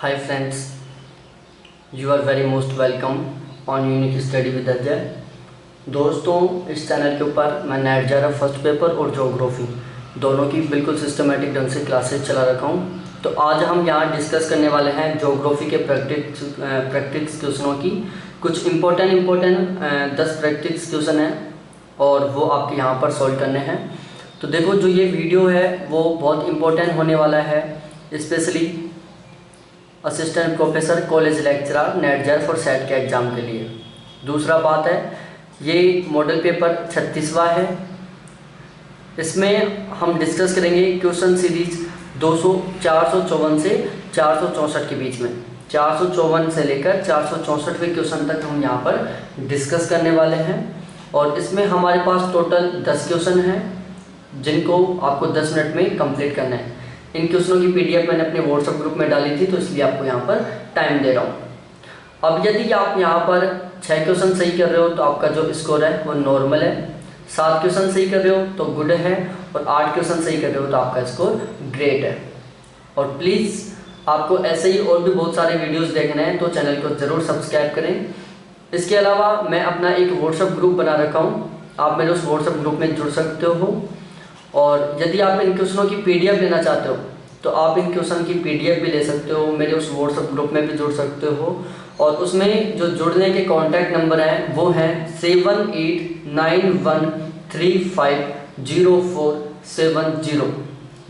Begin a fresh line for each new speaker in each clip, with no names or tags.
Hi friends, you are very most welcome on unique study with Ajay. दोस्तों, इस channel के ऊपर मैं नेट जा रहा फर्स्ट पेपर और ज्योग्राफी दोनों की बिल्कुल सिस्टमेटिक ढंग से क्लासेस चला रखा हूँ। तो आज हम यहाँ डिस्कस करने वाले हैं ज्योग्राफी के प्रैक्टिस क्वेश्चनों की। कुछ इम्पोर्टेंट 10 प्रैक्टिस क्वेश्चन हैं और वो आपके यहाँ पर सॉल्व करने हैं। तो देखो, जो ये वीडियो है वो बहुत इम्पोर्टेंट होने वाला है, specially assistant professor college lecturer NET JR for SET के एग्ज़ाम के लिए। दूसरा बात है, ये मॉडल पेपर 36वां है। इसमें हम डिस्कस करेंगे क्वेश्चन सीरीज 454 से 464 के बीच में। 454 से लेकर 464वें क्वेश्चन तक हम यहाँ पर डिस्कस करने वाले हैं। और इसमें हमारे पास टोटल 10 क्वेश्चन हैं जिनको आपको 10 मिनट में कंप्लीट करना है। इन क्वेश्चनों की पीडीएफ मैंने अपने व्हाट्सएप ग्रुप में डाली थी, तो इसलिए आपको यहाँ पर टाइम दे रहा हूँ। अब यदि आप यहाँ पर 6 क्वेश्चन सही कर रहे हो तो आपका जो स्कोर है वो नॉर्मल है, 7 क्वेश्चन सही कर रहे हो तो गुड है, और 8 क्वेश्चन सही कर रहे हो तो आपका स्कोर ग्रेट है। और प्लीज़ आपको ऐसे ही और भी बहुत सारे वीडियोज़ देखने हैं तो चैनल को ज़रूर सब्सक्राइब करें। इसके अलावा मैं अपना एक व्हाट्सएप ग्रुप बना रखा हूँ, आप मेरे उस व्हाट्सएप ग्रुप में जुड़ सकते हो। और यदि आप इन क्वेश्चनों की पीडीएफ लेना चाहते हो तो आप इन क्वेश्चन की पीडीएफ भी ले सकते हो, मेरे उस व्हाट्सएप ग्रुप में भी जुड़ सकते हो। और उसमें जो जुड़ने के कॉन्टैक्ट नंबर हैं वो हैं 7891350470।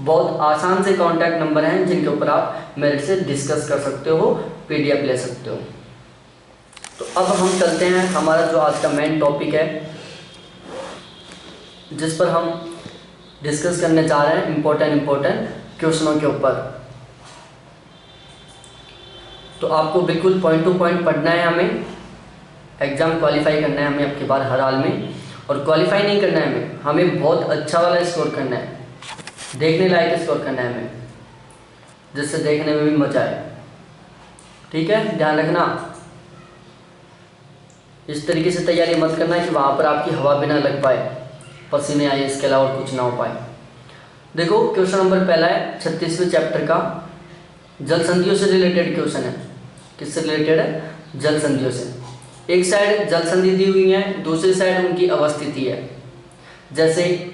बहुत आसान से कॉन्टैक्ट नंबर हैं जिनके ऊपर आप मेरे से डिस्कस कर सकते हो, पीडीएफ ले सकते हो। तो अब हम चलते हैं, हमारा जो आज का मेन टॉपिक है जिस पर हम डिस्कस करने जा रहे हैं इम्पोर्टेंट क्वेश्चनों के ऊपर। तो आपको बिल्कुल पॉइंट टू पॉइंट पढ़ना है, हमें एग्ज़ाम क्वालिफाई करना है हमें आपकी बार हर हाल में। और क्वालिफाई नहीं करना है हमें बहुत अच्छा वाला स्कोर करना है, देखने लायक स्कोर करना है हमें, जिससे देखने में भी मजा आए। ठीक है, ध्यान रखना। इस तरीके से तैयारी मत करना कि वहाँ पर आपकी हवा भी ना लग पाए, पसीने आए, इसके अलावा और कुछ ना हो पाए। देखो, क्वेश्चन नंबर पहला है 36वें चैप्टर का, जल संधियों से रिलेटेड क्वेश्चन है। किससे रिलेटेड है? जल संधियों से। एक साइड जल संधि दी हुई है, दूसरी साइड उनकी अवस्थिति है। जैसे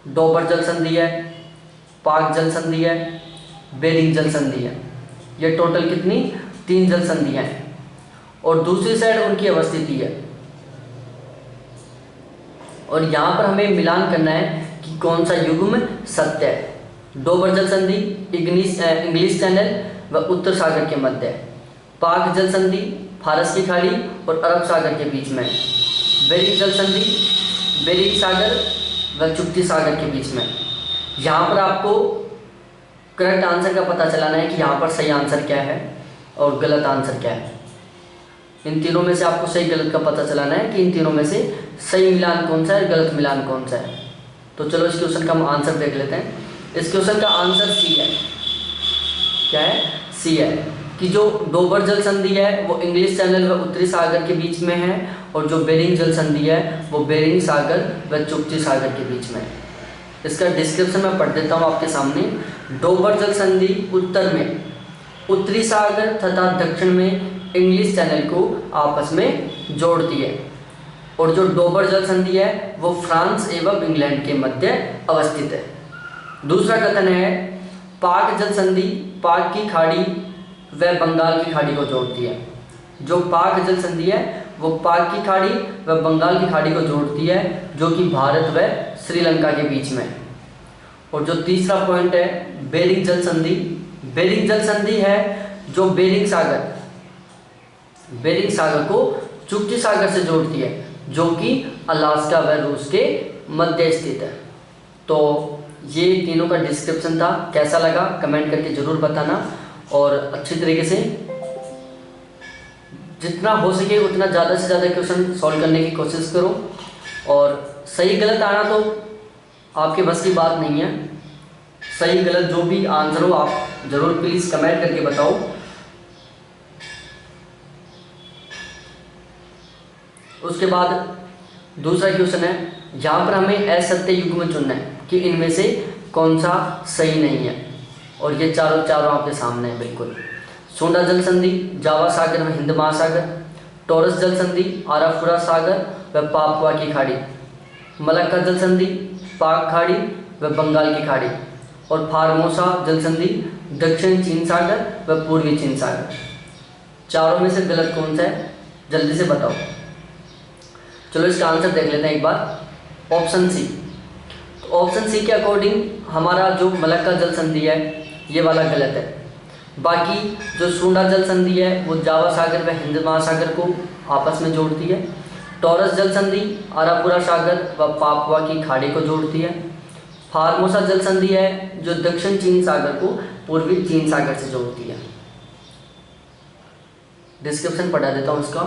डोबर जल संधि है, पाक जल संधि है, बेरिंग जल संधि है। ये टोटल कितनी? 3 जल संधियाँ हैं। और दूसरी साइड उनकी अवस्थिति है। और यहाँ पर हमें मिलान करना है कि कौन सा युग्म सत्य है। डोबर जल संधि इंग्लिश चैनल व उत्तर सागर के मध्य है। पाक जल संधि फारस की खाड़ी और अरब सागर के बीच में है। बेरिंग जल संधि बेरिंग सागर व चुप्ती सागर के बीच में। यहाँ पर आपको करेक्ट आंसर का पता चलाना है कि यहाँ पर सही आंसर क्या है और गलत आंसर क्या है। इन तीनों में से आपको सही गलत का पता चलाना है कि इन तीनों में से सही मिलान कौन सा है और गलत मिलान कौन सा है। तो चलो इस क्वेश्चन का हम आंसर देख लेते हैं। इस क्वेश्चन का आंसर सी है। क्या है? सी है कि जो डोबर जल संधि है वो इंग्लिश चैनल व उत्तरी सागर के बीच में है, और जो बेरिंग जल संधि है वो बेरिंग सागर व चुप्ती सागर के बीच में है। इसका डिस्क्रिप्शन मैं पढ़ देता हूँ आपके सामने। डोबर जल संधि उत्तर में उत्तरी सागर तथा दक्षिण में इंग्लिश चैनल को आपस में जोड़ती है, और जो डोबर जल संधि है वो फ्रांस एवं इंग्लैंड के मध्य अवस्थित है। दूसरा कथन है पाक जल संधि पाक की खाड़ी व बंगाल की खाड़ी को जोड़ती है। जो पाक जल संधि है वो पाक की खाड़ी व बंगाल की खाड़ी को जोड़ती है, जो कि भारत व श्रीलंका के बीच में। और जो तीसरा पॉइंट है बेरिंग जल संधि। बेरिंग जल संधि है जो बेरिंग सागर को चुप्ती सागर से जोड़ती है, जो कि अलास्का व रूस के मध्य स्थित है। तो ये तीनों का डिस्क्रिप्शन था। कैसा लगा कमेंट करके ज़रूर बताना, और अच्छी तरीके से जितना हो सके उतना ज़्यादा से ज़्यादा क्वेश्चन सॉल्व करने की कोशिश करो। और सही गलत आना तो आपके बस की बात नहीं है। सही गलत जो भी आंसर हो आप ज़रूर प्लीज़ कमेंट करके बताओ। उसके बाद दूसरा क्वेश्चन है, यहाँ पर हमें असत्य युग्म चुनना है कि इनमें से कौन सा सही नहीं है। और ये चारों आपके सामने है बिल्कुल। सोंडा जल संधि जावा सागर व हिंद महासागर, टॉरस जल संधि आराफुरा सागर व पापुआ की खाड़ी, मलक्का जल संधि पाक खाड़ी व बंगाल की खाड़ी, और फार्मोसा जल संधि दक्षिण चीन सागर व पूर्वी चीन सागर। चारों में से गलत कौन सा है, जल्दी से बताओ। चलो इसका आंसर देख लेते हैं एक बार। Option C. तो ऑप्शन सी के अकॉर्डिंग हमारा जो मलक्का जल संधि है ये वाला गलत है। बाकी जो सोंडा जल संधि है वो जावा सागर व हिंद महासागर को आपस में जोड़ती है। टॉरस जल संधि आरापुरा सागर व पापुआ की खाड़ी को जोड़ती है। फार्मोसा जल संधि है जो दक्षिण चीन सागर को पूर्वी चीन सागर से जोड़ती है। डिस्क्रिप्शन पढ़ा देता हूँ इसका।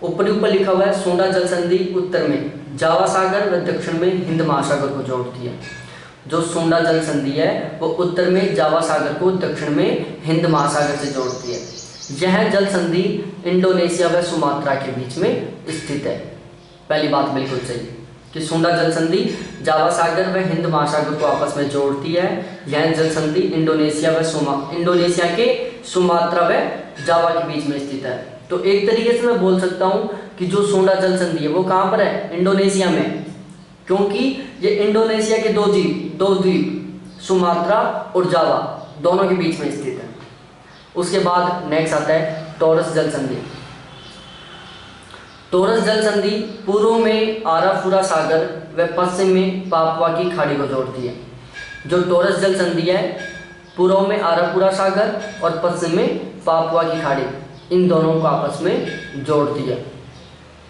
ऊपर लिखा हुआ है सोंडा जल संधि उत्तर में जावा सागर व दक्षिण में हिंद महासागर को जोड़ती है। जो सोंडा जल संधि है वो उत्तर में जावा सागर को, दक्षिण में हिंद महासागर से जोड़ती है। यह जल संधि इंडोनेशिया व सुमात्रा के बीच में स्थित है। पहली बात बिल्कुल सही कि सोंडा जल संधि जावा सागर व हिंद महासागर को आपस में जोड़ती है। यह जल संधि इंडोनेशिया के सुमात्रा व जावा के बीच में स्थित है। तो एक तरीके से मैं बोल सकता हूँ कि जो सोंडा जल संधि है वो कहाँ पर है, इंडोनेशिया में, क्योंकि ये इंडोनेशिया के दो द्वीप सुमात्रा और जावा दोनों के बीच में स्थित है। उसके बाद नेक्स्ट आता है टॉरस जल संधि। टॉरस जल संधि पूर्व में आराफुरा सागर व पश्चिम में पापुआ की खाड़ी को जोड़ती है। जो टॉरस जल संधि है पूर्व में आराफुरा सागर और पश्चिम में पापुआ की खाड़ी, इन दोनों को आपस में जोड़ती है।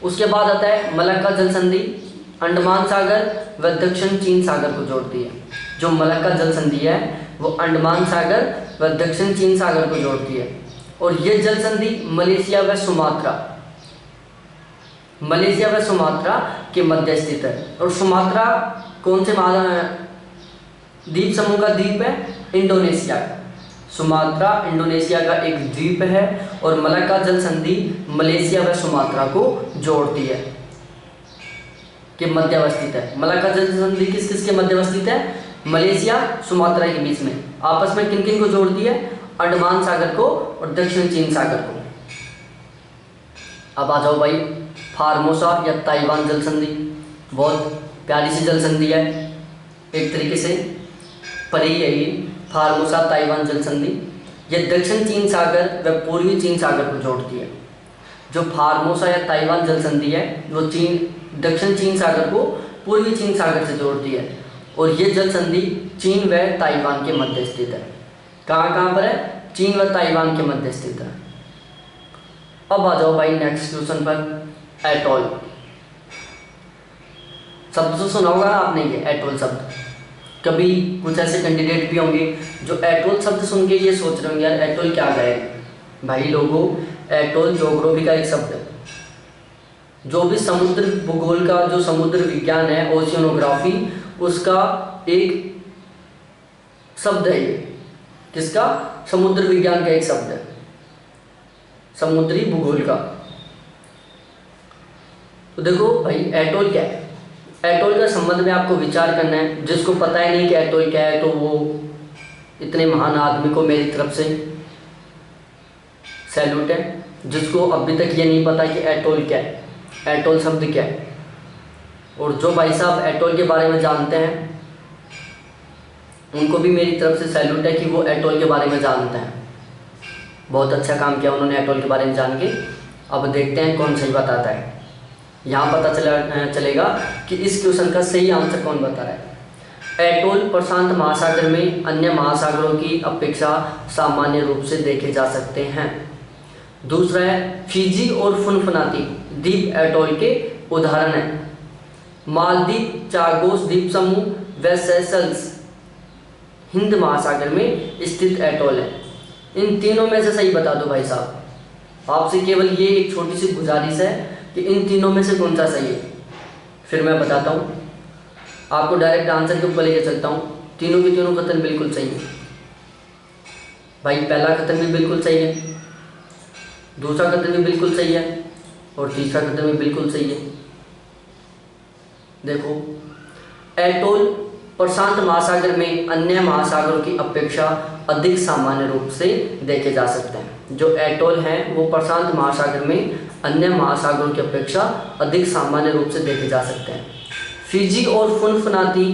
उसके बाद आता है मलक्का जल संधि, अंडमान सागर व दक्षिण चीन सागर को जोड़ती है। जो मलक्का जल संधि है वो अंडमान सागर व दक्षिण चीन सागर को जोड़ती है। और ये जल संधि मलेशिया व सुमात्रा के मध्य स्थित है। और सुमात्रा कौन से द्वीप समूह का द्वीप है, इंडोनेशिया का। सुमात्रा इंडोनेशिया का एक द्वीप है और मलक्का जल संधि मलेशिया व सुमात्रा को जोड़ती है, के मध्य अवस्थित है। मलक्का जल संधि किस किस के मध्य अवस्थित है, मलेशिया सुमात्रा के बीच में। आपस में किन किन को जोड़ती है, अंडमान सागर को और दक्षिण चीन सागर को। अब आ जाओ भाई फार्मोसा या ताइवान जल संधि। बहुत प्यारी सी जल संधि है, एक तरीके से परी है ये फार्मोसा ताइवान जल संधि। यह दक्षिण चीन सागर व पूर्वी चीन सागर को जोड़ती है। जो फार्मोसा या ताइवान जल संधि है वो दक्षिण चीन सागर को पूर्वी चीन सागर से जोड़ती है। और ये जल संधि चीन व ताइवान के मध्य स्थित है। कहाँ पर है, चीन व ताइवान के मध्य स्थित है। अब आ जाओ भाई नेक्स्ट क्वेश्चन पर, एटॉल। शब्द तो सुना होगा आपने, ये एटॉल शब्द। कभी कुछ ऐसे कैंडिडेट भी होंगे जो एटॉल शब्द सुन के ये सोच रहे होंगे यार एटॉल क्या है। भाई लोगों, एटॉल ज्योग्राफी का एक शब्द है। जो भी समुद्र भूगोल का जो समुद्र विज्ञान है, ओशियनोग्राफी, उसका एक शब्द है ये। किसका, समुद्र विज्ञान का एक शब्द है, समुद्री भूगोल का। तो देखो भाई एटॉल क्या है। एटॉल का संबंध में आपको विचार करना है। जिसको पता है नहीं कि एटॉल क्या है तो वो इतने महान आदमी को मेरी तरफ से सैल्यूट है, जिसको अभी तक ये नहीं पता कि एटॉल क्या है, एटॉल शब्द क्या है। और जो भाई साहब एटॉल के बारे में जानते हैं उनको भी मेरी तरफ से सैल्यूट है कि वो एटॉल के बारे में जानते हैं। बहुत अच्छा काम किया उन्होंने एटॉल के बारे में जान के। अब देखते हैं कौन सही बताता है। यहाँ पता चलेगा कि इस क्वेश्चन का सही आंसर कौन बता रहा है। एटॉल प्रशांत महासागर में अन्य महासागरों की अपेक्षा सामान्य रूप से देखे जा सकते हैं। दूसरा है फिजी और फुनफुनाती द्वीप एटॉल के उदाहरण हैं। मालदीव, चागोस द्वीप समूह व सेशल्स हिंद महासागर में स्थित एटॉल है। इन तीनों में से सही बता दो भाई साहब। आपसे केवल ये एक छोटी सी गुजारिश है कि इन तीनों में से कौन सा सही है। फिर मैं बताता हूँ, आपको डायरेक्ट आंसर के ऊपर लेके चलता हूँ। तीनों के तीनों कथन बिल्कुल सही है भाई। पहला कथन भी बिल्कुल सही है, दूसरा कथन भी बिल्कुल सही है और तीसरा कथन भी बिल्कुल सही है। देखो एटॉल प्रशांत महासागर में अन्य महासागरों की अपेक्षा अधिक सामान्य रूप से देखे जा सकते हैं। जो एटोल हैं वो प्रशांत महासागर में अन्य महासागरों की अपेक्षा अधिक सामान्य रूप से देखे जा सकते हैं। फिजी और फुनफुनाती,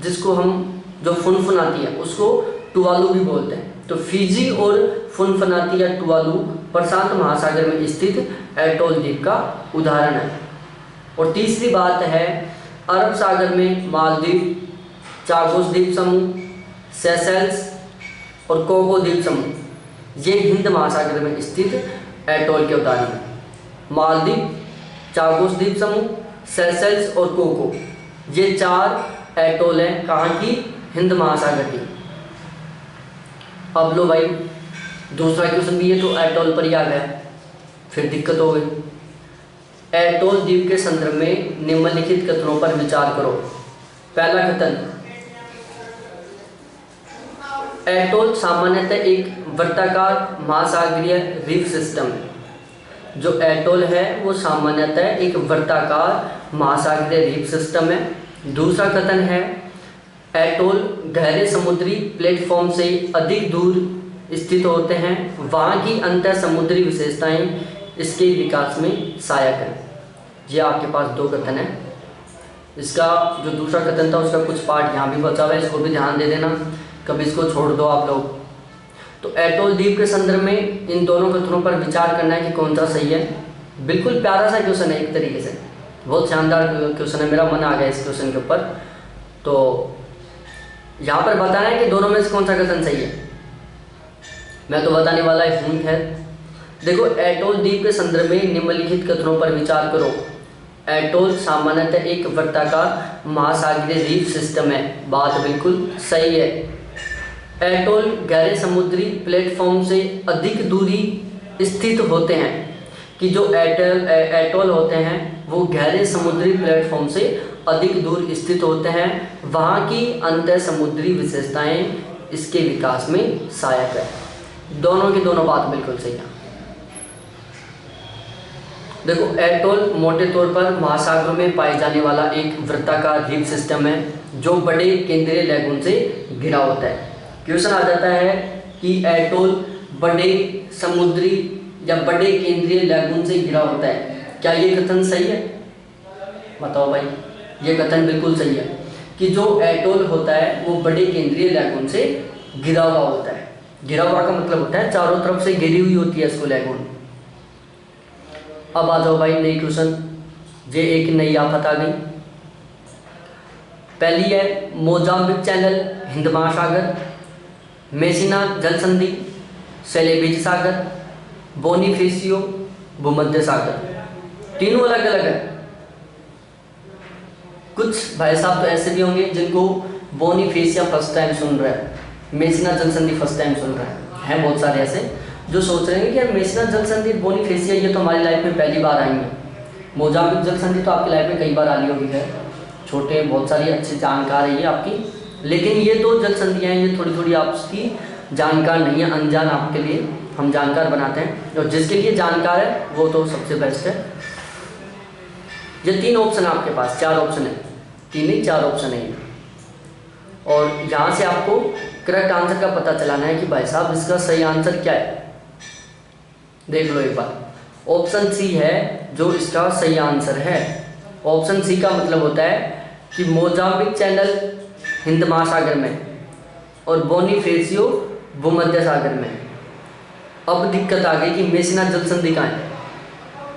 जिसको हम जो फुनफुनाती है उसको टुवालू भी बोलते हैं। तो फिजी और फुनफुनाती या टुवालू प्रशांत महासागर में स्थित एटोल द्वीप का उदाहरण है। और तीसरी बात है अरब सागर में मालदीव, चागोस द्वीप समूह, सेशेल्स और कोको द्वीप समूह ये हिंद महासागर में स्थित एटोल के उदाहरण हैं। मालदीव, चागोस द्वीप समूह, सेशेल्स और कोको ये 4 एटोल हैं कहाँ की? हिंद महासागर की। अब लो भाई दूसरा क्वेश्चन भी है तो एटोल पर ही आ गया, फिर दिक्कत हो गई। एटोल द्वीप के संदर्भ में निम्नलिखित कथनों पर विचार करो। पहला कथन, एटोल सामान्यतः एक वृत्ताकार महासागरीय रीफ सिस्टम है। जो एटोल है वो सामान्यतः एक वृत्ताकार महासागरीय रीफ सिस्टम है। दूसरा कथन है एटोल गहरे समुद्री प्लेटफॉर्म से अधिक दूर स्थित होते हैं, वहाँ की अंतर समुद्री विशेषताएं इसके विकास में सहायक हैं। ये आपके पास 2 कथन है। इसका जो दूसरा कथन था उसका कुछ पार्ट यहाँ भी बचा हुआ है, इसको भी ध्यान दे देना, कभी इसको छोड़ दो आप लोग। तो एटोल द्वीप के संदर्भ में इन दोनों कथनों पर विचार करना है कि कौन सा सही है। बिल्कुल प्यारा सा क्वेश्चन है, एक तरीके से बहुत शानदार क्वेश्चन है, मेरा मन आ गया इस क्वेश्चन के ऊपर। तो यहाँ पर बताना है कि दोनों में से कौन सा कथन सही है। मैं तो बताने वाला हूँ। खैर देखो, एटोल द्वीप के संदर्भ में निम्नलिखित कथनों पर विचार करो। एटोल सामान्यतः एक वृत्ताकार महासागरीय रीफ सिस्टम है, बात बिल्कुल सही है। एटोल गहरे समुद्री प्लेटफॉर्म से अधिक दूरी स्थित होते हैं, कि जो एटोल होते हैं वो गहरे समुद्री प्लेटफॉर्म से अधिक दूर स्थित होते हैं, वहाँ की अंतर समुद्री विशेषताएं इसके विकास में सहायक है। दोनों की दोनों बात बिल्कुल सही है। देखो, एटोल मोटे तौर पर महासागरों में पाए जाने वाला एक वृत्ताकार रीफ सिस्टम है जो बड़े केंद्रीय लैगून से घिरा होता है। क्वेश्चन आ जाता है कि एटोल बड़े समुद्री या बड़े केंद्रीय लैगून से घिरा होता है, क्या ये कथन सही है? बताओ भाई। ये कथन बिल्कुल सही है कि जो एटोल होता है वो बड़े केंद्रीय लैगून से घिरा हुआ होता है। घिरा हुआ का मतलब होता है चारों तरफ से घिरी हुई होती है इसको लैगून। अब आ जाओ भाई नई क्वेश्चन, ये एक नई आफत आ गई। पहली है मोजाम्बिक चैनल हिंद महासागर, मेसिना जल संधि, सेलेबीज सागर, बोनीफेसियो भूमध्य सागर। तीनों अलग अलग है। कुछ भाई साहब तो ऐसे भी होंगे जिनको बोनीफेसिया फर्स्ट टाइम सुन रहे हैं, मेसिना जल संधि फर्स्ट टाइम सुन रहे हैं बहुत सारे ऐसे जो सोच रहे हैं कि यार मेसिना जल संधि बोनीफेसिया ये तो हमारी लाइफ में पहली बार आएंगे। मोजाम्बिक जल संधि तो आपकी लाइफ में कई बार आ रही होगी। है छोटे बहुत सारी अच्छी जानकार है ये आपकी, लेकिन ये 2 जल संधियाँ हैं ये थोड़ी थोड़ी आपकी जानकार नहीं है, अनजान आपके लिए हम जानकार बनाते हैं, और जिसके लिए जानकार है वो तो सबसे बेस्ट है। ये 3 ऑप्शन है आपके पास, 4 ऑप्शन है, 3 नहीं 4 ऑप्शन है। और यहाँ से आपको करेक्ट आंसर का पता चलाना है कि भाई साहब इसका सही आंसर क्या है। देख लो एक बार। ऑप्शन सी है जो इसका सही आंसर है। ऑप्शन सी का मतलब होता है कि मोजाम्बिक चैनल हिंद महासागर में और बोनीफेसियो भूमध्य सागर में। अब दिक्कत आ गई कि मेसिना जल संधि कहाँ है?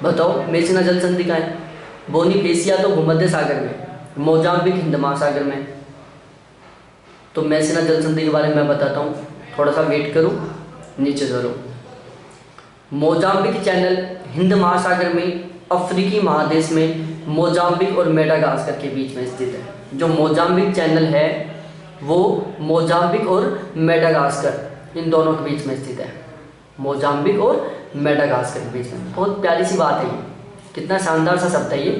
बताओ मेसिना जल संधि कहाँ है? बोनीफेसिया तो भूमध्य सागर में, मोजाम्बिक हिंद महासागर में। तो मेसिना जल संधि के बारे में मैं बताता हूँ, थोड़ा सा वेट करो, नीचे जरो। मोजाम्बिक चैनल हिंद महासागर में अफ्रीकी महादेश में मोजाम्बिक और मेडागास्कर के बीच में स्थित है। जो मोजाम्बिक चैनल है वो मोजाम्बिक और मेडागास्कर इन दोनों के बीच में स्थित है। मोजाम्बिक और मेडागास्कर के बीच में। बहुत प्यारी सी बात है ये, कितना शानदार सा शब्द है ये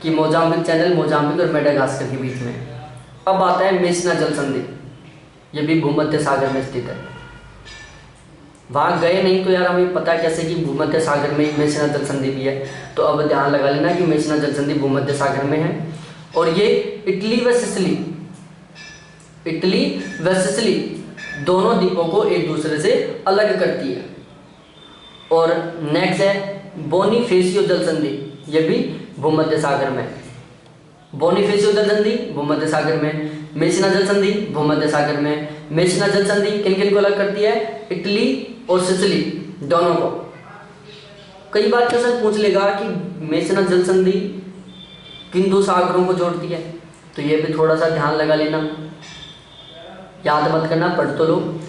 कि मोजाम्बिक चैनल मोजाम्बिक और मेडागास्कर के बीच में। अब आता है मेसिना जल संधि, ये भी भूमध्य सागर में स्थित है। वहाँ गए नहीं तो यार हमें पता कैसे कि भूमध्य सागर में मेसिना जल संधि भी है। तो अब ध्यान लगा लेना कि मेसिना जल संधि भूमध्य सागर में है। और ये इटली व सिसिली इटली व सिसिली दोनों द्वीपों को एक दूसरे से अलग करती है। और नेक्स्ट है बोनीफेसियो जल संधि, ये भी भूमध्य सागर में। बोनीफेसियो जल संधि भूमध्य सागर में, मेसिना जल संधि भूमध्य सागर में। मेसिना जल संधि किन किन को अलग करती है? इटली और सिसिली दोनों को। कई बार क्वेश्चन पूछ लेगा कि मेसिना जल संधि किन दो सागरों को जोड़ती है, तो ये भी थोड़ा सा ध्यान लगा लेना, याद मत करना, पढ़ तो लो।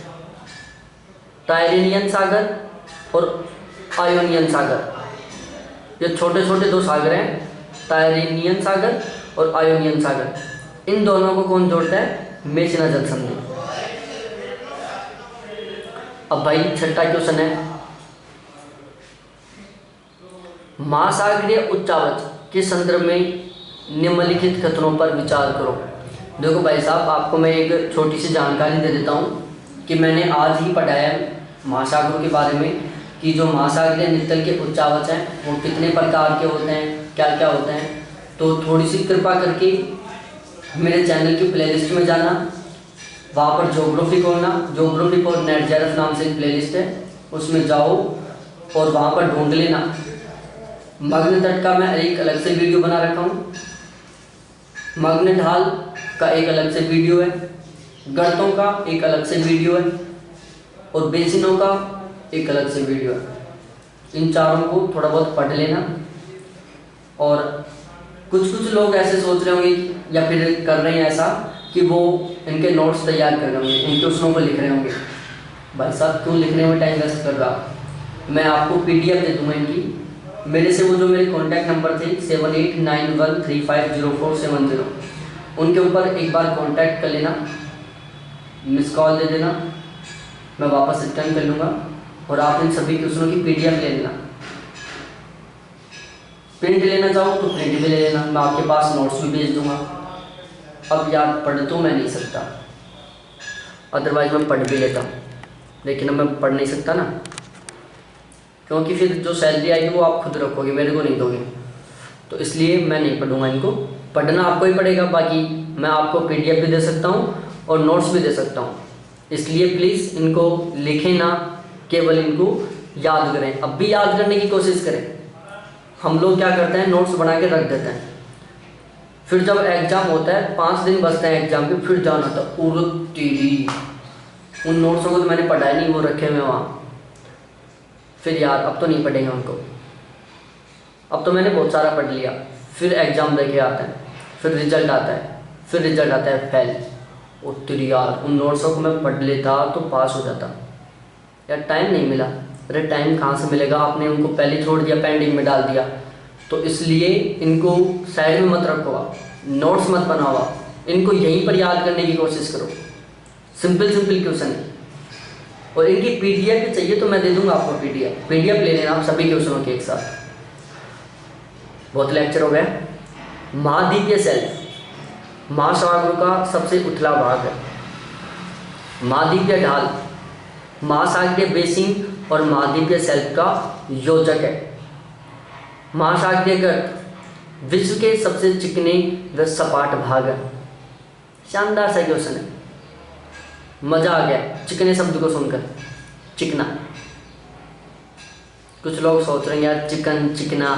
टायरेनियन सागर और आयोनियन सागर, ये छोटे छोटे दो सागर हैं, टायरेनियन सागर और आयोनियन सागर। इन दोनों को कौन जोड़ता है? मेसिना जल संधि। अब भाई छठा क्वेश्चन है, महासागरीय उच्चावच के संदर्भ में निम्नलिखित कथनों पर विचार करो। देखो भाई साहब, आपको मैं एक छोटी सी जानकारी दे देता हूँ कि मैंने आज ही पढ़ाया महासागरों के बारे में कि जो महासागरीय नितल के उच्चावच हैं वो कितने प्रकार के होते हैं, क्या क्या होते हैं। तो थोड़ी सी कृपा करके मेरे चैनल की प्लेलिस्ट में जाना, वहाँ पर ज्योग्राफी खोलना, ज्योग्राफी फॉर नेट जेआरएफ नाम से एक प्लेलिस्ट है, उसमें जाओ और वहाँ पर ढूंढ लेना। मग्न तट का मैं एक अलग से वीडियो बना रखा हूँ, मग्न ढाल का एक अलग से वीडियो है, गर्तों का एक अलग से वीडियो है और बेसिनों का एक अलग से वीडियो है। इन चारों को थोड़ा बहुत पढ़ लेना। और कुछ लोग ऐसे सोच रहे होंगे या फिर कर रहे हैं ऐसा कि वो इनके नोट्स तैयार कर रहे होंगे, इनके क्वेश्चनों को लिख रहे होंगे। भाई साहब क्यों लिखने में टाइम वेस्ट कर रहा? मैं आपको PDF दे दूँगा इनकी। मेरे से वो जो मेरे कॉन्टैक्ट नंबर थे 7891350470, उनके ऊपर एक बार कॉन्टैक्ट कर लेना, मिस कॉल दे देना, मैं वापस रिटर्न कर लूँगा और आप इन सभी क्वेश्चनों की PDF ले लेना। प्रिंट लेना चाहो तो प्रिंट भी ले लेना, मैं आपके पास नोट्स भी भेज दूँगा। अब यार पढ़ तो मैं नहीं सकता, अदरवाइज मैं पढ़ भी लेता हूँ, लेकिन अब मैं पढ़ नहीं सकता ना, क्योंकि फिर जो सैलरी आएगी वो आप खुद रखोगे, मेरे को नहीं दोगे। तो इसलिए मैं नहीं पढ़ूंगा इनको, पढ़ना आपको ही पड़ेगा। बाकी मैं आपको PDF भी दे सकता हूँ और नोट्स भी दे सकता हूँ, इसलिए प्लीज़ इनको लिखें ना, केवल इनको याद करें। अब भी याद करने की कोशिश करें। हम लोग क्या करते हैं, नोट्स बना के रख देते हैं, फिर जब एग्ज़ाम होता है 5 दिन बचते हैं एग्ज़ाम के, फिर जाना था उर्द तेरी, उन नोट्सों को तो मैंने पढ़ा ही नहीं, वो रखे हुए वहाँ। फिर यार अब तो नहीं पढ़ेंगे उनको, अब तो मैंने बहुत सारा पढ़ लिया। फिर एग्ज़ाम देके आते हैं, फिर रिजल्ट आता है, फिर रिजल्ट आता है फेल। उत्तर यार उन नोट्सों को मैं पढ़ लेता तो पास हो जाता। यार टाइम नहीं मिला। अरे टाइम कहाँ से मिलेगा, आपने उनको पहले छोड़ दिया, पेंडिंग में डाल दिया। तो इसलिए इनको साइड में मत रखो, आप नोट्स मत बनाओ, इनको यहीं पर याद करने की कोशिश करो। सिंपल क्वेश्चन है और इनकी PDF भी चाहिए तो मैं दे दूंगा आपको PDF ले लेना आप सभी क्वेश्चनों के एक साथ। बहुत लेक्चर हो गया। महाद्वीपीय शेल्फ महासागरों का सबसे उथला भाग है। महाद्वीपीय ढाल महासागरीय बेसिन और महाद्वीपीय शेल्फ का योजक है। महासागरीय गर्त विश्व के सबसे चिकने व सपाट भाग है। शानदार सा क्वेश्चन है, मज़ा आ गया चिकने शब्द को सुनकर। चिकना, कुछ लोग सोच रहे हैं यार चिकन चिकना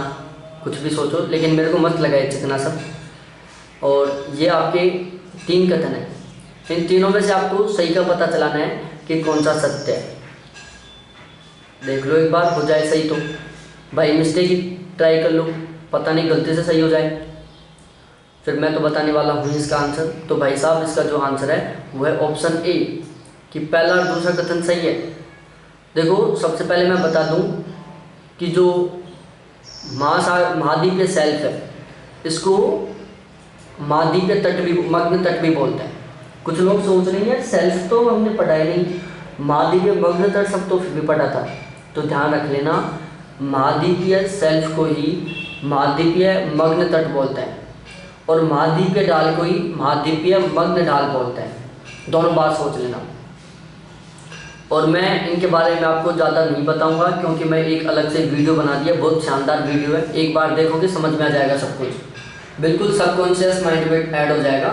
कुछ भी सोचो, लेकिन मेरे को मत लगा ये चिकना सब। और ये आपके 3 कथन हैं, इन तीनों में से आपको सही का पता चलाना है कि कौन सा सत्य है। देख लो एक बार, हो जाए सही तो भाई मिस्टेक ही ट्राई कर लो, पता नहीं गलती से सही हो जाए, फिर मैं तो बताने वाला हूँ इसका आंसर। तो भाई साहब इसका जो आंसर है वो है ऑप्शन ए कि पहला और दूसरा कथन सही है। देखो सबसे पहले मैं बता दूं कि जो महाद्वीपीय शेल्फ है इसको महाद्वीपीय तट भी, मग्न तट भी बोलते हैं। कुछ लोग सोच रहे हैं शेल्फ तो हमने पढ़ा ही नहीं, महाद्वीपीय मग्न तट सब तो फिर भी पढ़ा था। तो ध्यान रख लेना, महाद्वीपीय शेल्फ को ही महाद्वीपीय मग्न तट बोलते हैं और महाद्वीपीय ढाल को ही महाद्वीपीय मग्न ढाल बोलते हैं। दोनों बात सोच लेना। और मैं इनके बारे में आपको ज़्यादा नहीं बताऊंगा क्योंकि मैं एक अलग से वीडियो बना दिया, बहुत शानदार वीडियो है, एक बार देखोगे समझ में आ जाएगा सब कुछ, बिल्कुल सबकॉन्शियस माइंड में ऐड हो जाएगा,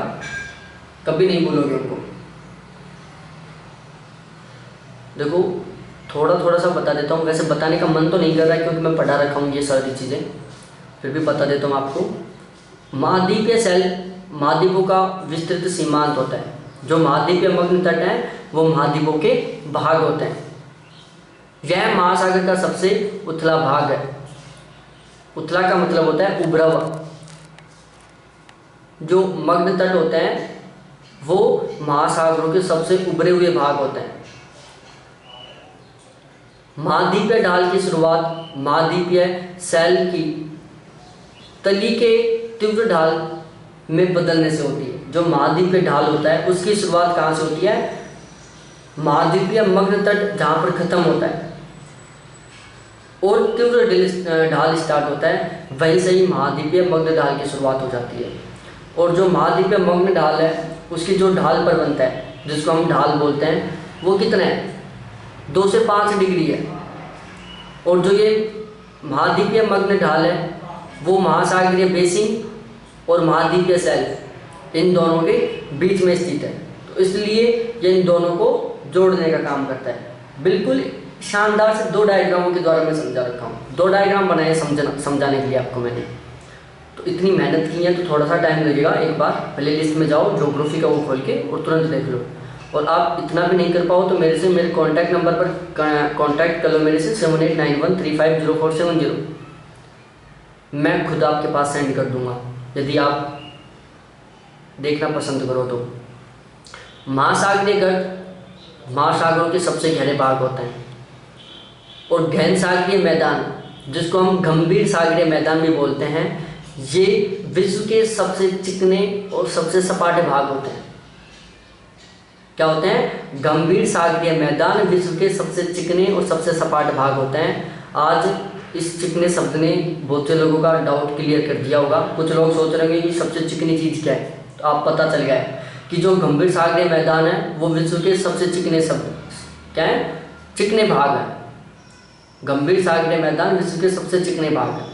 कभी नहीं भूलोगे उनको। देखो थोड़ा थोड़ा सा बता देता हूँ, वैसे बताने का मन तो नहीं कर रहा है क्योंकि मैं पढ़ा रखा हूँ ये सारी चीज़ें, फिर भी बता देता हूँ आपको। महाद्वीपीय सेल महाद्वीपों का विस्तृत सीमांत होता है। जो महाद्वीपीय मग्न तट हैं वो महाद्वीपों के भाग होते हैं। यह महासागर का सबसे उथला भाग है। उथला का मतलब होता है उभरा हुआ। जो मग्न तट होते हैं वो महासागरों के सबसे उभरे हुए भाग होते हैं। महाद्वीपीय ढाल की शुरुआत महाद्वीपीय सेल की तली के तीव्र ढाल में बदलने से होती है। जो महाद्वीपीय ढाल होता है उसकी शुरुआत कहाँ से होती है? महाद्वीपीय मग्न तट जहाँ पर खत्म होता है और तीव्र ढाल स्टार्ट होता है, वहीं से ही महाद्वीपीय मग्न ढाल की शुरुआत हो जाती है। और जो महाद्वीपीय मग्न ढाल है उसकी जो ढाल पर बनता है, जिसको हम ढाल बोलते हैं, वो कितना है? 2 से 5 डिग्री है। और जो ये महाद्वीपीय मग्न ढाल है वो महासागरीय बेसिन और महाद्वीपीय सेल इन दोनों के बीच में स्थित है। तो इसलिए ये इन दोनों को जोड़ने का काम करता है। बिल्कुल शानदार से 2 डायग्रामों के द्वारा मैं समझा रखा हूँ। 2 डायग्राम बनाए समझाने के लिए आपको मैंने। तो इतनी मेहनत की है तो थोड़ा सा टाइम लगेगा। एक बार प्ले लिस्ट में जाओ ज्योग्राफी का वो खोल के और तुरंत देख लो। और आप इतना भी नहीं कर पाओ तो मेरे कॉन्टैक्ट नंबर पर कॉन्टैक्ट कर लो मेरे से 7891350470। मैं खुद आपके पास सेंड कर दूंगा यदि आप देखना पसंद करो तो। महासागरीय गर्त महासागरों के सबसे गहरे भाग होते हैं। और गहन सागरीय मैदान, जिसको हम गंभीर सागरीय मैदान भी बोलते हैं, ये विश्व के सबसे चिकने और सबसे सपाट भाग होते हैं। क्या होते हैं? गंभीर सागरीय मैदान विश्व के सबसे चिकने और सबसे सपाट भाग होते हैं। आज इस चिकने शब्द ने बहुत से लोगों का डाउट क्लियर कर दिया होगा। कुछ लोग सोच रहे हैं कि सबसे चिकनी चीज़ क्या है, तो आप पता चल गया है कि जो गंभीर सागरीय मैदान है वो विश्व के सबसे चिकने शब्द क्या है? चिकने भाग है। गंभीर सागरीय मैदान विश्व के सबसे चिकने भाग है।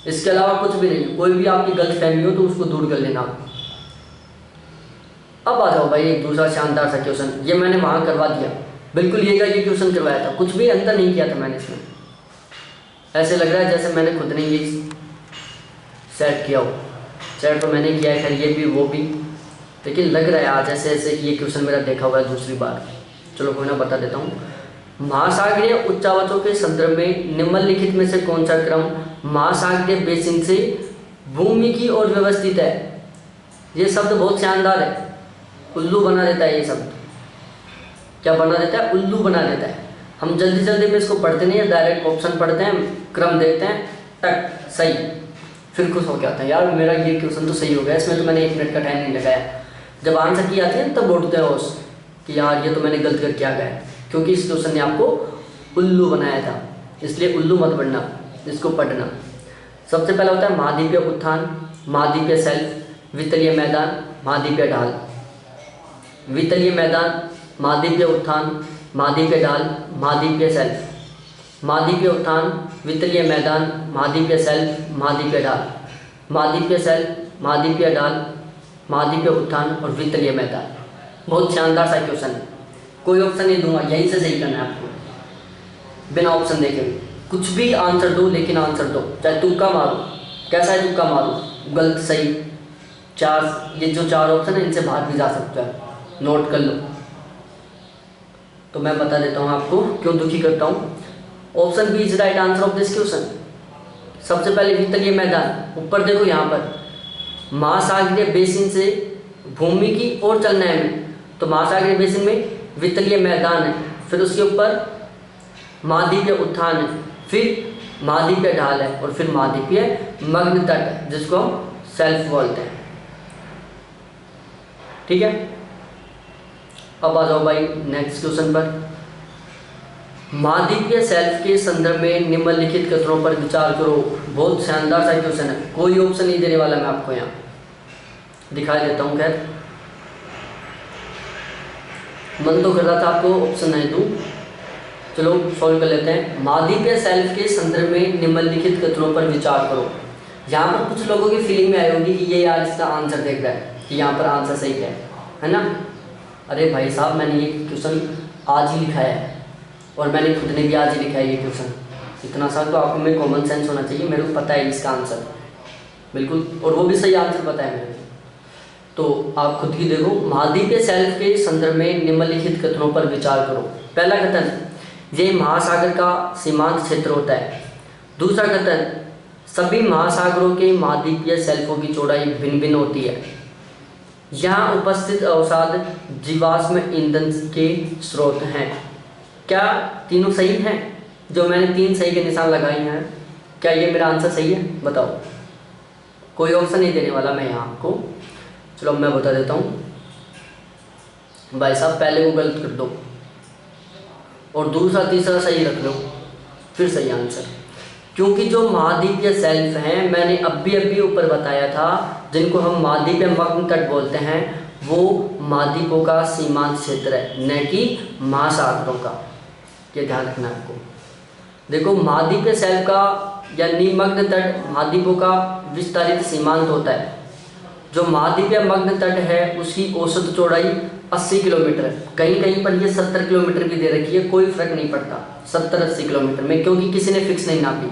इसके अलावा कुछ भी नहीं। कोई भी आपकी गलत फहमी हो तो उसको दूर कर लेना। अब आ जाओ भाई एक दूसरा शानदार सा क्वेश्चन। ये मैंने वहाँ करवा दिया, बिल्कुल ये का ये क्वेश्चन करवाया था, कुछ भी अंतर नहीं किया था मैंने इसमें। ऐसे लग रहा है जैसे मैंने खुद ने ये सेट किया हो। सेट तो मैंने किया है, खैर ये भी वो भी, लेकिन लग रहा है आज ऐसे ऐसे ये क्वेश्चन मेरा देखा हुआ है दूसरी बार। चलो कोई ना, बता देता हूँ। महासागरीय उच्चावचों के संदर्भ में निम्नलिखित में से कौन सा क्रम महासागरीय बेसिन से भूमि की ओर व्यवस्थित है? ये शब्द बहुत शानदार है, उल्लू बना देता है। ये शब्द क्या बना देता है? उल्लू बना देता है। हम जल्दी जल्दी में इसको पढ़ते नहीं है, डायरेक्ट ऑप्शन पढ़ते हैं, क्रम देखते हैं, टक सही, फिर खुश हो के आता है यार मेरा ये क्वेश्चन तो सही हो गया, इसमें तो मैंने 1 मिनट का टाइम नहीं लगाया। जब आंसर की आती है तब उठते हो कि यार ये तो मैंने गलत करके आ गया, क्योंकि इस क्वेश्चन ने आपको उल्लू बनाया था। इसलिए उल्लू मत बनना, इसको पढ़ना। सबसे पहला होता है महाद्वीपीय उत्थान, महाद्वीपीय सेल्फ, वितलीय मैदान, महाद्वीपीय ढाल। वितलीय मैदान, महाद्वीपीय उत्थान, महाद्वीपीय ढाल, महाद्वीपीय सेल्फ। महाद्वीपीय उत्थान, वितलीय मैदान, महाद्वीपीय सेल्फ, महाद्वीपीय ढाल। महाद्वीपीय सेल्फ, महाद्वीपीय ढाल, महाद्वीपीय उत्थान और वितलीय मैदान। बहुत शानदार सा क्वेश्चन है, कोई ऑप्शन नहीं दूंगा, यहीं से सही करना है आपको, बिना ऑप्शन देखे भी। कुछ भी आंसर दो, लेकिन आंसर दो, चाहे तुक्का मारो, कैसा है तुक्का मारो, गलत सही। ये जो 4 ऑप्शन है इनसे बाहर भी जा सकता है, नोट कर लो। तो मैं बता देता हूँ आपको क्यों दुखी करता हूँ। Option B is right answer of this question. सबसे पहले वितलीय मैदान, ऊपर देखो यहाँ पर महासागरीय बेसिन से भूमि की ओर चलना है हमें, तो महासागरीय बेसिन में वितलीय मैदान है, फिर उसके ऊपर महाद्वीपीय उत्थान है, फिर महाद्वीपीय ढाल है और फिर महाद्वीपीय मग्न तट है, जिसको हम सेल्फ बोलते हैं। ठीक है, अब आ जाओ भाई नेक्स्ट क्वेश्चन पर। महाद्वीपीय सेल्फ के संदर्भ में निम्नलिखित कथनों पर विचार करो। बहुत शानदार सा क्वेश्चन है, कोई ऑप्शन नहीं देने वाला मैं आपको, यहाँ दिखा देता हूँ। खैर मन तो कर रहा था आपको ऑप्शन नहीं दूँ, चलो सॉल्व कर लेते हैं। महाद्वीपीय सेल्फ के संदर्भ में निम्नलिखित कथनों पर विचार करो। यहाँ पर कुछ लोगों की फीलिंग में आई होगी कि ये यार इसका आंसर देख रहा है कि यहाँ पर आंसर सही है ना। अरे भाई साहब, मैंने ये क्वेश्चन आज ही लिखा है, और मैंने खुद ने भी आज ही लिखा है ये क्वेश्चन। इतना सा तो आपको में कॉमन सेंस होना चाहिए, मेरे को पता है इसका आंसर बिल्कुल, और वो भी सही आंसर पता है मेरे को। तो आप खुद की देखो, महाद्वीपीय शेल्फ के संदर्भ में निम्नलिखित कथनों पर विचार करो। पहला कथन, ये महासागर का सीमांत क्षेत्र होता है। दूसरा कथन, सभी महासागरों के महाद्वीपीय शेल्फों की चौड़ाई भिन्न भिन्न होती है। यहाँ उपस्थित अवसाद जीवाश्म ईंधन के स्रोत हैं। क्या तीनों सही हैं? जो मैंने 3 सही के निशान लगाए हैं, क्या ये मेरा आंसर सही है? बताओ। कोई ऑप्शन नहीं देने वाला मैं यहाँ आपको। चलो मैं बता देता हूँ भाई साहब, पहले वो गलत कर दो और दूसरा तीसरा सही रख लो, फिर सही आंसर। क्योंकि जो महाद्वीपीय शेल्फ हैं, मैंने अभी ऊपर बताया था, जिनको हम महाद्वीपीय मग्न तट बोलते हैं, वो महाद्वीपों का सीमांत क्षेत्र है, न कि महासागरों का। ये ध्यान रखना आपको। देखो, महाद्वीपीय शेल्फ का या निमग्न तट महाद्वीपों का विस्तारित सीमांत होता है। जो महाद्वीपीय मग्न तट है उसकी औसत चौड़ाई 80 किलोमीटर है। कहीं कहीं पर ये 70 किलोमीटर भी दे रखी है, कोई फर्क नहीं पड़ता 70-80 किलोमीटर में, क्योंकि किसी ने फिक्स नहीं नापी।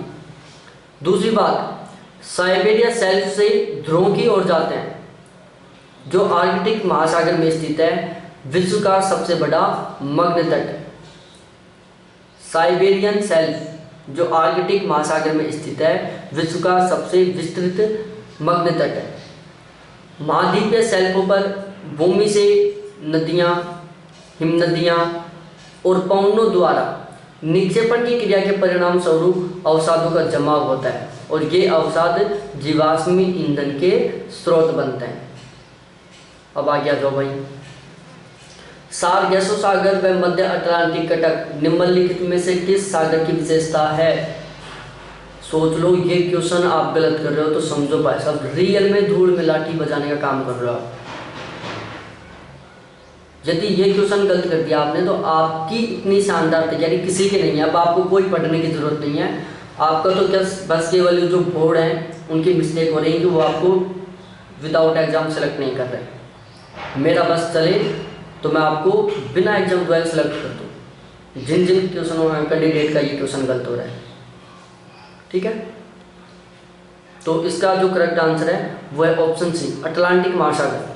दूसरी बात, साइबेरिया शेल्फ से ध्रुवों की ओर जाते हैं, जो आर्कटिक महासागर में स्थित है, विश्व का सबसे बड़ा मग्न तट। साइबेरियन शेल्फ जो आर्कटिक महासागर में स्थित है, विश्व का सबसे विस्तृत मग्न तट है। महाद्वीपीय शेल्फों पर भूमि से नदियाँ, हिमनदियाँ और पवनों द्वारा निक्षेपण की क्रिया के परिणाम स्वरूप अवसादों का जमाव होता है, और ये अवसाद जीवाश्मी ईंधन के स्रोत बनते हैं। अब आ गया जाओ भाई, सारगेसो सागर व मध्य अटलांटिक कटक निम्नलिखित में से किस सागर की विशेषता है? सोच लो, ये क्वेश्चन आप गलत कर रहे हो तो समझो भाई साहब, रियल में धूल में लाठी बजाने का काम कर रहे हो आप। यदि ये क्वेश्चन गलत कर दिया आपने तो आपकी इतनी शानदार तैयारी किसी की नहीं है। अब आपको कोई पढ़ने की जरूरत नहीं है, आपका तो क्या बस केवल जो बोर्ड हैं उनकी मिस्टेक हो रही है कि वो आपको विदाउट एग्जाम सेलेक्ट नहीं कर रहे। मेरा बस चले तो मैं आपको बिना एग्जाम द्वारा सेलेक्ट कर दूँ जिन जिन क्वेश्चनों में कैंडिडेट का ये क्वेश्चन गलत हो रहा है। ठीक है, तो इसका जो करेक्ट आंसर है वो है ऑप्शन सी, अटलांटिक महासागर।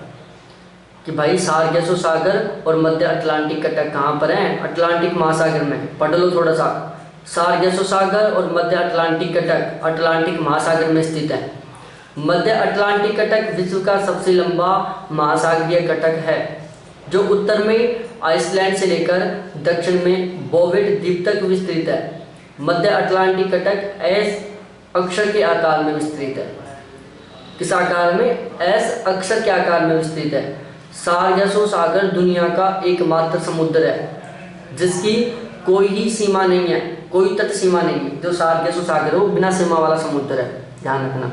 कि भाई सारगेसो सागर और मध्य अटलांटिक कटक कहाँ पर हैं? अटलांटिक महासागर में। पढ़ लो थोड़ा सा, सारगेसो सागर और मध्य अटलांटिक कटक अटलांटिक महासागर में स्थित है। मध्य अटलांटिक कटक विश्व का सबसे लंबा महासागरीय कटक है, जो उत्तर में आइसलैंड से लेकर दक्षिण में बोवेट द्वीप तक विस्तृत है। मध्य अटलांटिक कटक एस अक्षर के आकार में विस्तृत है। किस आकार में? एस अक्षर के आकार में विस्तृत है। सारगेसो सागर दुनिया का एकमात्र समुद्र है जिसकी कोई ही सीमा नहीं है, कोई तट सीमा नहीं है। जो सारगेसो सागर है वो बिना सीमा वाला समुद्र है, ध्यान रखना।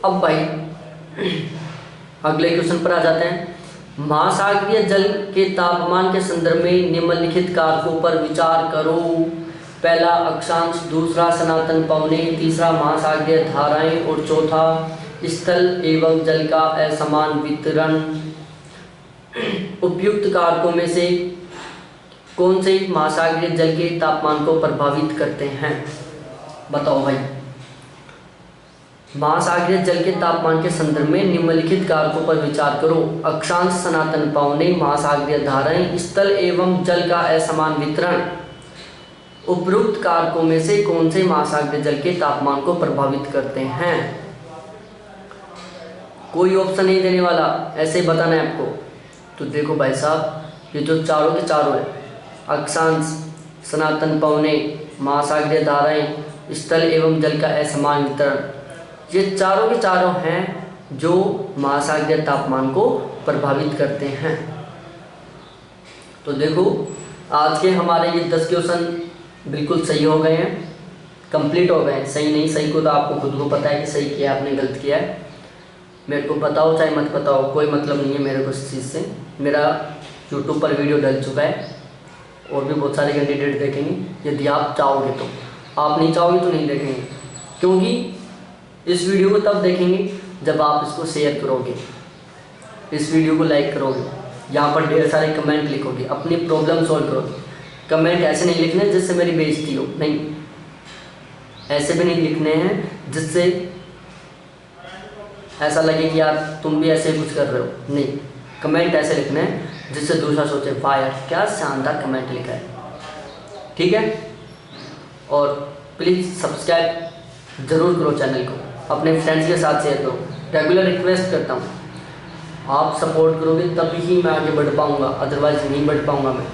अब भाई अगले क्वेश्चन पर आ जाते हैं। महासागरीय जल के तापमान के संदर्भ में निम्नलिखित कारकों पर विचार करो। पहला अक्षांश, दूसरा सनातन पवने, तीसरा महासागरीय धाराएं और चौथा स्थल एवं जल का असमान वितरण। उपयुक्त कारकों में से कौन से महासागरीय जल के तापमान को प्रभावित करते हैं? बताओ भाई। महासागरीय जल के तापमान के संदर्भ में निम्नलिखित कारकों पर विचार करो। अक्षांश, सनातन पवने, महासागरीय धाराएं, स्थल एवं जल का असमान वितरण। उपरोक्त कारकों में से कौन से महासागरीय जल के तापमान को प्रभावित करते हैं? कोई ऑप्शन नहीं देने वाला, ऐसे ही बताना है आपको। तो देखो भाई साहब, ये जो चारों के चारों है, अक्षांश, सनातन पवने, महासागरीय धाराएं, स्थल एवं जल का असमान वितरण, ये चारों के चारों हैं जो महासागरीय तापमान को प्रभावित करते हैं। तो देखो, आज के हमारे ये 10 क्वेश्चन बिल्कुल सही हो गए हैं, कंप्लीट हो गए हैं। सही नहीं सही को तो आपको खुद को पता है कि सही किया आपने गलत किया है। मेरे को बताओ चाहे मत बताओ, कोई मतलब नहीं है मेरे को इस चीज़ से। मेरा यूट्यूब पर वीडियो डल चुका है और भी बहुत सारे कैंडिडेट देखेंगे यदि आप चाहोगे तो। आप नहीं चाहोगे तो नहीं देखेंगे, क्योंकि इस वीडियो को तब देखेंगे जब आप इसको शेयर करोगे, इस वीडियो को लाइक करोगे, यहाँ पर ढेर सारे कमेंट लिखोगे, अपनी प्रॉब्लम सॉल्व करोगे। कमेंट ऐसे नहीं लिखने जिससे मेरी बेइज्जती हो, नहीं, ऐसे भी नहीं लिखने हैं जिससे ऐसा लगे कि यार तुम भी ऐसे ही कुछ कर रहे हो, नहीं। कमेंट ऐसे लिखने हैं जिससे दूसरा सोचे वाह यार क्या शानदार कमेंट लिखा है, ठीक है। और प्लीज़ सब्सक्राइब ज़रूर करो चैनल को, अपने फ्रेंड्स के साथ शेयर करो। रेगुलर रिक्वेस्ट करता हूँ, आप सपोर्ट करोगे तभी ही मैं आगे बढ़ पाऊँगा, अदरवाइज़ नहीं बढ़ पाऊँगा। मैं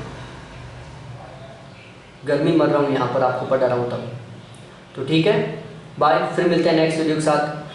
गर्मी मर रहा हूँ यहाँ पर, आपको पढ़ा रहा हूँ तब। तो ठीक है, बाय, फिर मिलते हैं नेक्स्ट वीडियो के साथ।